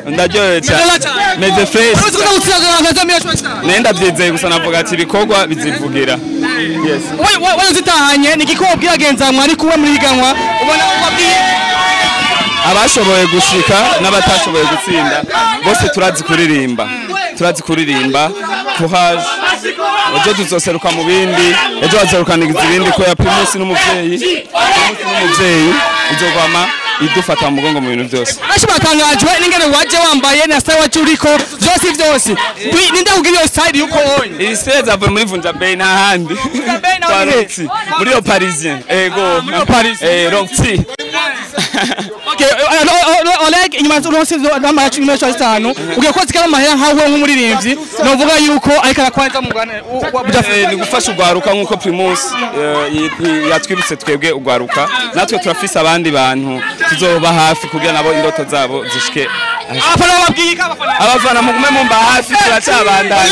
ndaryohewe cyane meze fresh nenda byizeye gusa navuga ati ibikorwa bizivugira wowe uzitahanye ni gikobwa agenza mwari kuba muri higanwa ubona ubabwiye abashoboye gushika n'abatashoboye gutsinda bose turazi kuririmba courage ejo tuzoseruka mu bindi ejo bazerukaniza ibindi ko ya Primus n'umuvyeyi izogwama idufata mu mugongo mu bintu byose ashi bakangajwe n'ingene waje wambaye na style wacu uriko byose ninde kugira iyo style yuko wonye iyi style ava muri Vunja Bay n'ahandi muri yo Parisien ego Roxy okay Oleg inyuma z'uronse n'amacu n'imesha 5 ugiye ko zikara mahera nkawe nk'umuririmbyi novuga yuko ariko arakwanza mu Rwanda ni gufasha ugwaruka nkuko Primus yatwibutse twebwe ugwaruka natwe turafise abandi bantu tuzoba hafi kugira nabo indoto zabo zishike abafana mugume mumba hafi turacabandana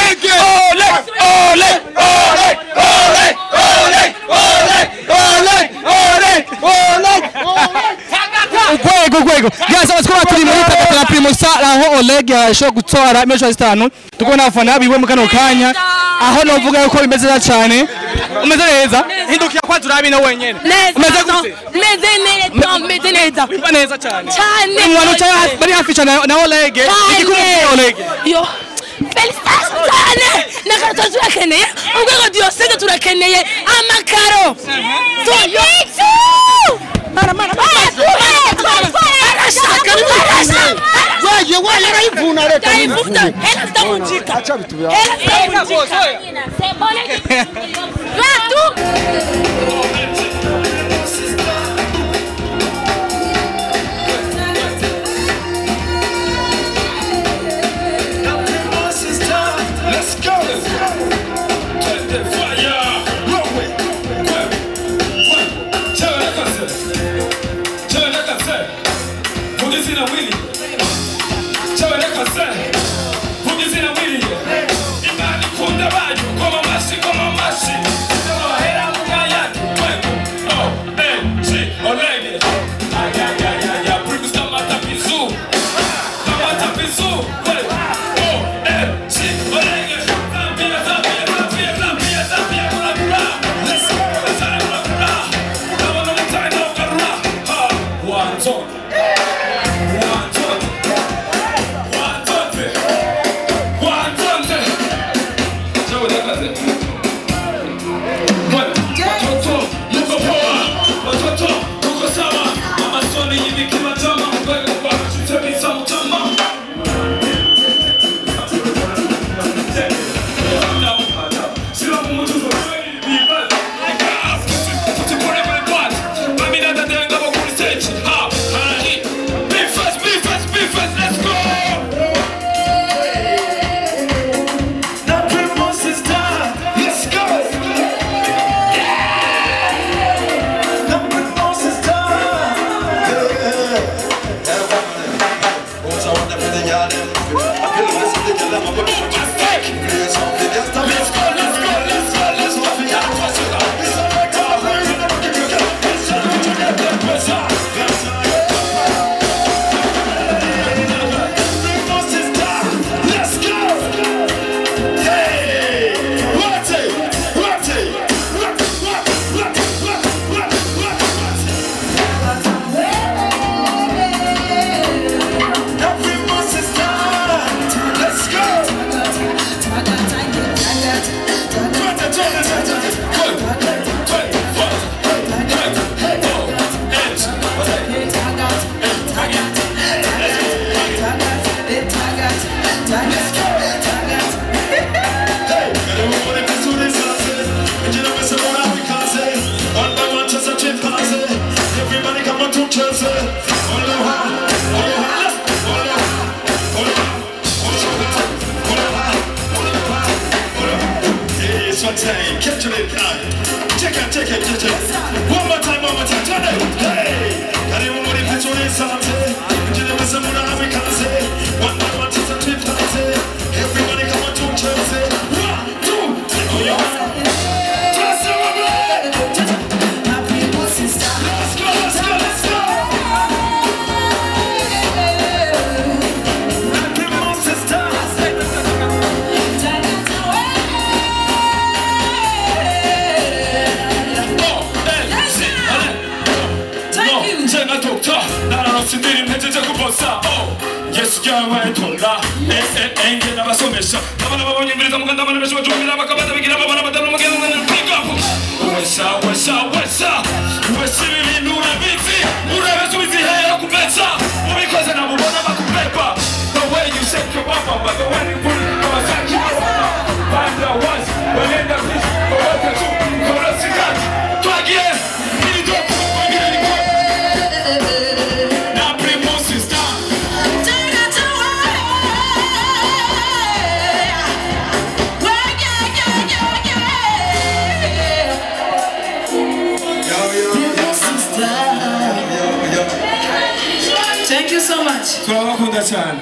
Gwego gaza batwa turi muri takatara Primus aho Oleg yasho gutora imesho 5 tukona abafana biwe mu kano kanya aho novuga yuko bimeze cyane umeze neza hindukiya kwa turabi na wenyene umeze gute meze neza neza cyane umwana cyane bari hafi cyane na Oleg igikumwe Oleg yo Felicitations cyane nakara turakeneye ubwo Diocese turakeneye amakaro One more time, hey! Everybody come on to Chelsea. 1, 2, 3, waitola enge n'abasomesha abana babonye imbere mu Rwanda bane bajumira bakabata bigira abana batanu mu Rwanda na pick up wesa ibintu urabizi urabizi ubizihera kubetsa ubikoze namubona bakupepa the way you shake your bum but the way you put it on a sack find the ones when in the fish for what you do for the cigar twagie ili do kugira ni kwa na Primus is down Thank you so much. turabakunda cyane